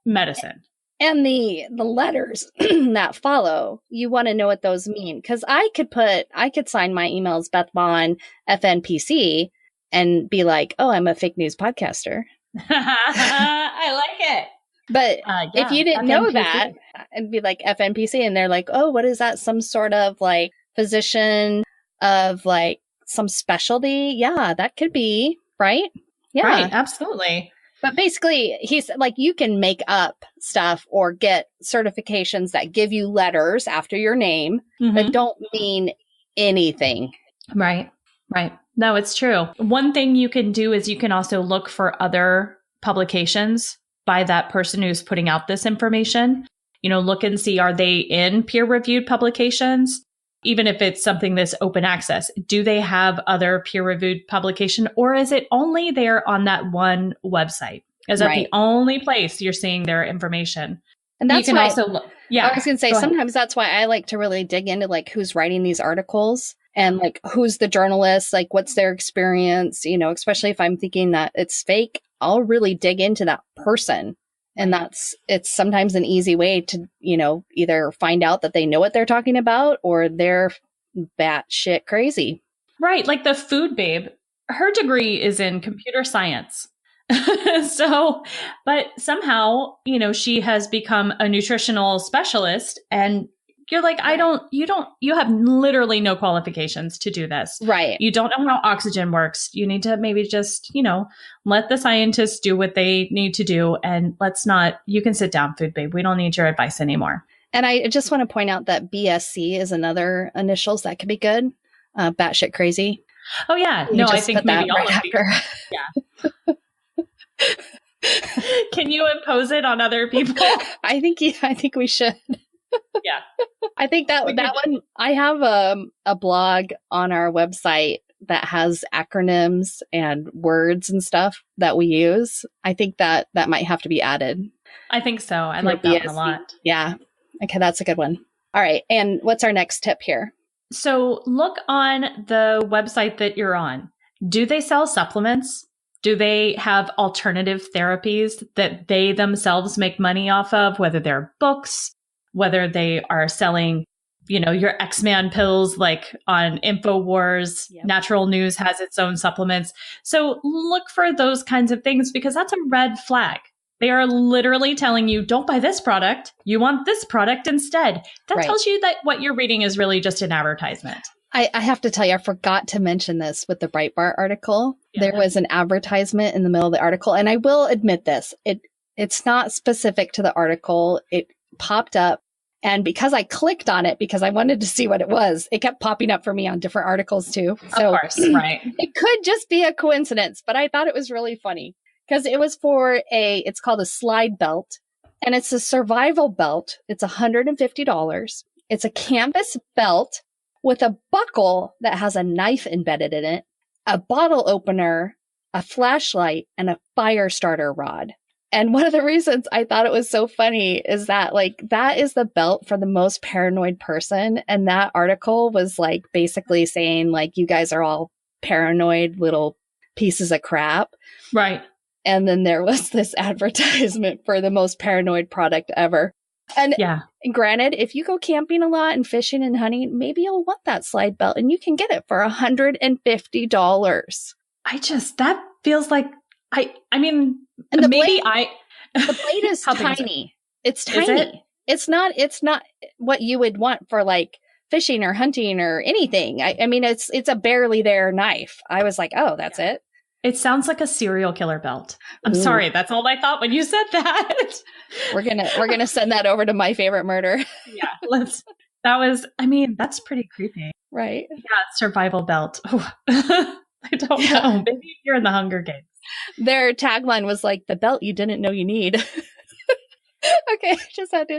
medicine. And the letters that follow, you want to know what those mean. Because I could sign my emails Beth Bond, FNPC, and be like, oh, I'm a fake news podcaster. I like it. But if you didn't know that, it'd be like FNPC, and they're like, oh, what is that? Some sort of like physician of like some specialty? Yeah, that could be, right? Yeah. Right, absolutely. But basically, he's like, you can make up stuff or get certifications that give you letters after your name that don't mean anything. Right, right. No, it's true. One thing you can do is you can also look for other publications by that person who's putting out this information. You know, look and see, are they in peer-reviewed publications? Even if it's something that's open access, do they have other peer-reviewed publication, or is it only there on that one website? Is that the only place you're seeing their information? And that's you can why, also look. Yeah, I was going to say, sometimes that's why I like to really dig into like who's writing these articles and like who's the journalist, like what's their experience, you know, especially if I'm thinking that it's fake, I'll really dig into that person. And it's sometimes an easy way to, you know, either find out that they know what they're talking about or they're batshit crazy. Right. Like the food babe, her degree is in computer science. But somehow, you know, she has become a nutritional specialist, and you're like, you have literally no qualifications to do this. Right. You don't know how oxygen works. You need to maybe just, you know, let the scientists do what they need to do. And you can sit down, food babe. We don't need your advice anymore. And I just want to point out that BSC is another initials that could be good. Batshit crazy. Oh yeah. No, I think maybe all of you. Yeah. Can you impose it on other people? I think we should. Yeah. I think that one, I have a blog on our website that has acronyms and words and stuff that we use. I think that might have to be added. I think so. I like that one a lot. Yeah. Okay. That's a good one. All right. And what's our next tip here? So look on the website that you're on. Do they sell supplements? Do they have alternative therapies that they themselves make money off of, whether they're books, whether they are selling, you know, your X-Man pills like on InfoWars. Yep. Natural News has its own supplements. So look for those kinds of things, because that's a red flag. They are literally telling you, don't buy this product. You want this product instead. That tells you that what you're reading is really just an advertisement. I have to tell you, I forgot to mention this with the Breitbart article. Yeah. There was an advertisement in the middle of the article. And I will admit this, it's not specific to the article. It popped up. And because I clicked on it, because I wanted to see what it was, it kept popping up for me on different articles too. So, of course, right. It could just be a coincidence, but I thought it was really funny because it was for it's called a slide belt, and it's a survival belt. It's $150. It's a canvas belt with a buckle that has a knife embedded in it, a bottle opener, a flashlight, and a fire starter rod. And one of the reasons I thought it was so funny is that like that is the belt for the most paranoid person. And that article was like basically saying like, you guys are all paranoid little pieces of crap. Right. And then there was this advertisement for the most paranoid product ever. And granted, if you go camping a lot and fishing and hunting, maybe you'll want that slide belt and you can get it for $150. That feels like, I mean, and the maybe blade, the blade is tiny. It's tiny. Is it? It's not what you would want for like fishing or hunting or anything. I mean, it's a barely there knife. I was like, oh, that's it. It sounds like a serial killer belt. I'm Ooh. sorry. That's all I thought when you said that. We're gonna send that over to My Favorite Murder. Yeah, that's pretty creepy. Right. Yeah, survival belt. I don't know. Maybe if you're in the Hunger Games. Their tagline was like, the belt you didn't know you need. Okay, just had to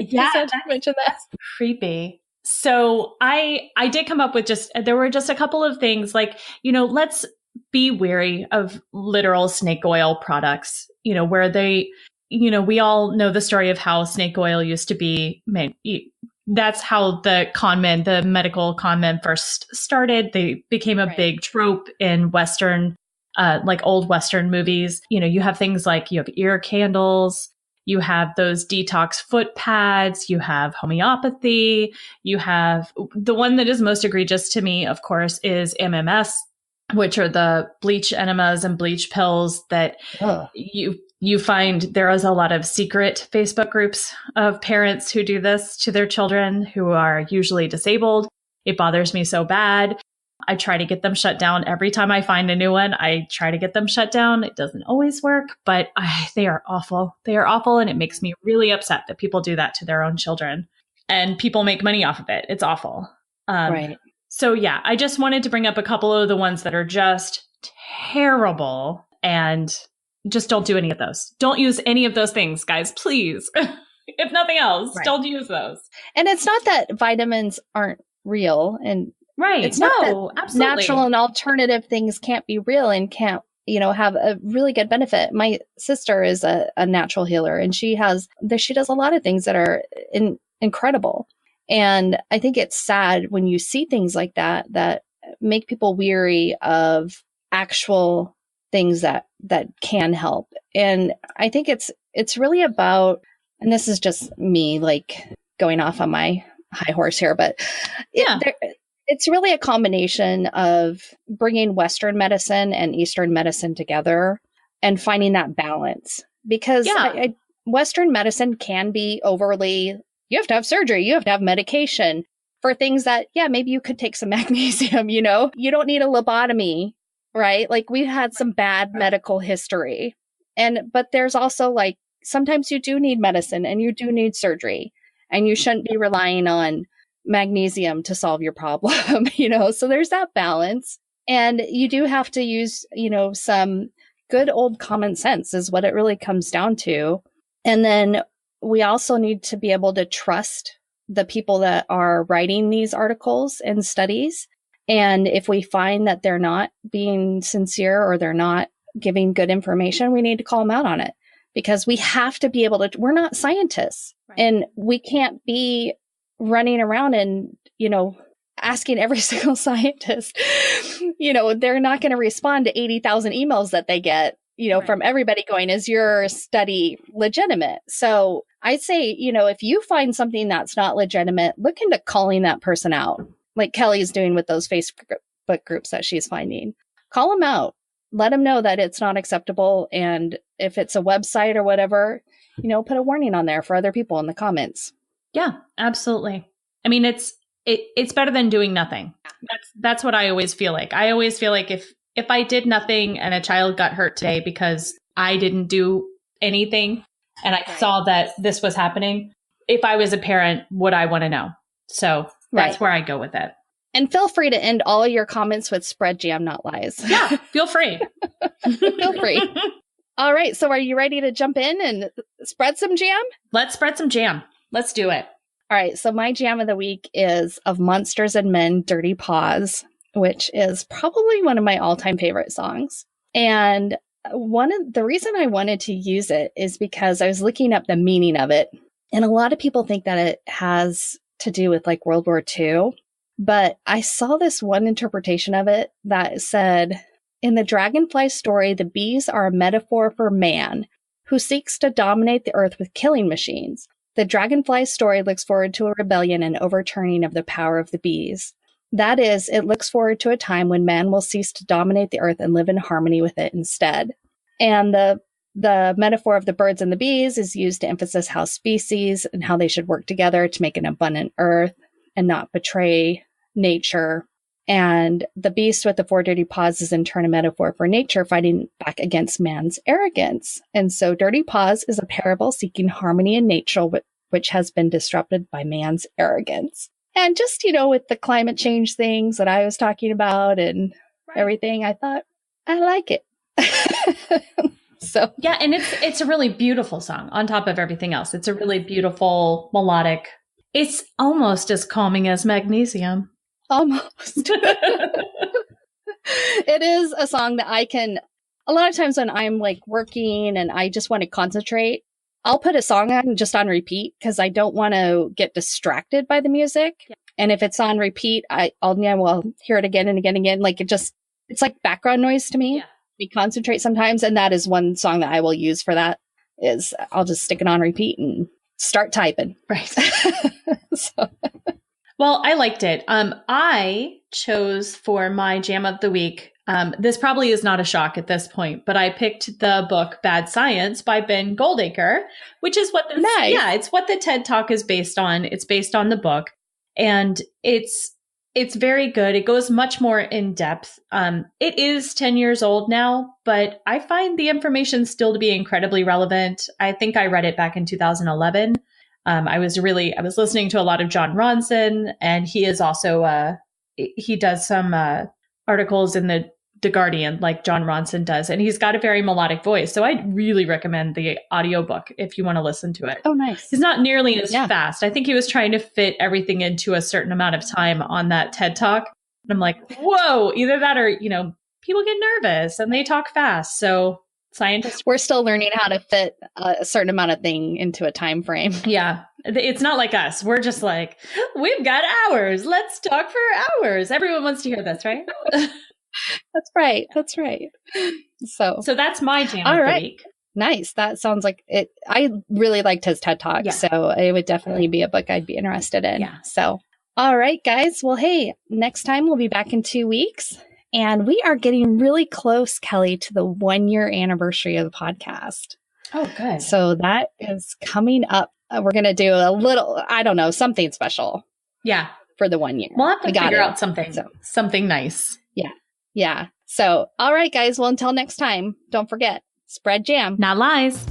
mention that. That's creepy. So I did come up with there were just a couple of things like, let's be wary of literal snake oil products, where they, we all know the story of how snake oil used to be made. That's how the medical con men first started. They became a big trope in Western, like old Western movies. You have things like you have ear candles, you have those detox foot pads, you have homeopathy, you have the one that is most egregious to me, of course, is MMS, which are the bleach enemas and bleach pills that you find there is a lot of secret Facebook groups of parents who do this to their children who are usually disabled. It bothers me so bad. I try to get them shut down. Every time I find a new one, I try to get them shut down. It doesn't always work, but they are awful. They are awful. And it makes me really upset that people do that to their own children and people make money off of it. It's awful. Right. So yeah, I just wanted to bring up a couple of the ones that are just terrible and just don't do any of those. Don't use any of those things, guys, please. If nothing else, don't use those. And it's not that vitamins aren't real and it's not that absolutely. Natural and alternative things can't be real and can't, have a really good benefit. My sister is a natural healer and she does a lot of things that are incredible. And I think it's sad when you see things like that make people weary of actual things that can help. And I think it's really about, and this is just me like going off on my high horse here, but it's really a combination of bringing Western medicine and Eastern medicine together and finding that balance. Because Western medicine can be overly, you have to have surgery, you have to have medication for things that, maybe you could take some magnesium, you don't need a lobotomy, right? Like we've had some bad medical history. But there's also like, sometimes you do need medicine and you do need surgery and you shouldn't be relying on magnesium to solve your problem, so there's that balance. And you do have to use, some good old common sense is what it really comes down to. And then we also need to be able to trust the people that are writing these articles and studies. And if we find that they're not being sincere or they're not giving good information, we need to call them out on it because we have to be able to, we're not scientists and we can't be running around and, asking every single scientist, they're not going to respond to 80,000 emails that they get, from everybody going, is your study legitimate? So I'd say, if you find something that's not legitimate, look into calling that person out, like Kelly's doing with those Facebook groups that she's finding. Call them out. Let them know that it's not acceptable. And if it's a website or whatever, put a warning on there for other people in the comments. Yeah, absolutely. I mean, it's better than doing nothing. That's what I always feel like. I always feel like if I did nothing and a child got hurt today because I didn't do anything and I saw that this was happening, if I was a parent, would I want to know? So that's where I go with it. And feel free to end all your comments with spread jam, not lies. Yeah, feel free. Feel free. All right. So are you ready to jump in and spread some jam? Let's spread some jam. Let's do it. All right. So my jam of the week is Of Monsters and Men, Dirty Paws, which is probably one of my all-time favorite songs. And the reason I wanted to use it is because I was looking up the meaning of it. And a lot of people think that it has to do with like World War II. But I saw this one interpretation of it that said, in the dragonfly story, the bees are a metaphor for man who seeks to dominate the earth with killing machines. The dragonfly story looks forward to a rebellion and overturning of the power of the bees. That is, it looks forward to a time when man will cease to dominate the earth and live in harmony with it instead. And the metaphor of the birds and the bees is used to emphasize how species and how they should work together to make an abundant earth. and not betray nature. And the beast with the 4 dirty paws is in turn a metaphor for nature fighting back against man's arrogance. And so dirty paws is a parable seeking harmony in nature, which has been disrupted by man's arrogance. And just, with the climate change things that I was talking about and everything, I thought, I like it. So yeah, and it's a really beautiful song on top of everything else. It's a really beautiful melodic. It's almost as calming as Magnesium. Almost. It is a song that a lot of times when I'm like working and I just want to concentrate, I'll put a song on just on repeat because I don't want to get distracted by the music. Yeah. And if it's on repeat, I'll hear it again and again and again. Like it's like background noise to me. Yeah. We concentrate sometimes. And that is one song that I will use for that is I'll just stick it on repeat and start typing. Right. So. Well, I liked it. I chose for my jam of the week. This probably is not a shock at this point, but I picked the book Bad Science by Ben Goldacre, which is what it's what the TED Talk is based on. It's based on the book, and it's very good. It goes much more in depth. It is 10 years old now, but I find the information still to be incredibly relevant. I think I read it back in 2011. I was listening to a lot of John Ronson, and he is also, he does some articles in the Guardian like John Ronson does, and he's got a very melodic voice. So I really recommend the audiobook if you want to listen to it. Oh, nice. He's not nearly as fast. I think he was trying to fit everything into a certain amount of time on that TED Talk. And I'm like, whoa, either that or, people get nervous and they talk fast. So scientists, we're still learning how to fit a certain amount of thing into a time frame. Yeah. It's not like us. We're just like, we've got hours. Let's talk for hours. Everyone wants to hear this, right? That's right. That's right. So that's my jam of the week. Nice. That sounds like it. I really liked his TED Talk. Yeah. So it would definitely be a book I'd be interested in. Yeah. So, all right, guys. Well, hey, next time we'll be back in 2 weeks. And we are getting really close, Kelly, to the 1-year anniversary of the podcast. Oh, good. So that is coming up. We're going to do a little, something special. Yeah. For the 1 year. We'll have to figure out something nice. Yeah. Yeah. So, all right, guys. Well, until next time, don't forget, spread jam. Not lies.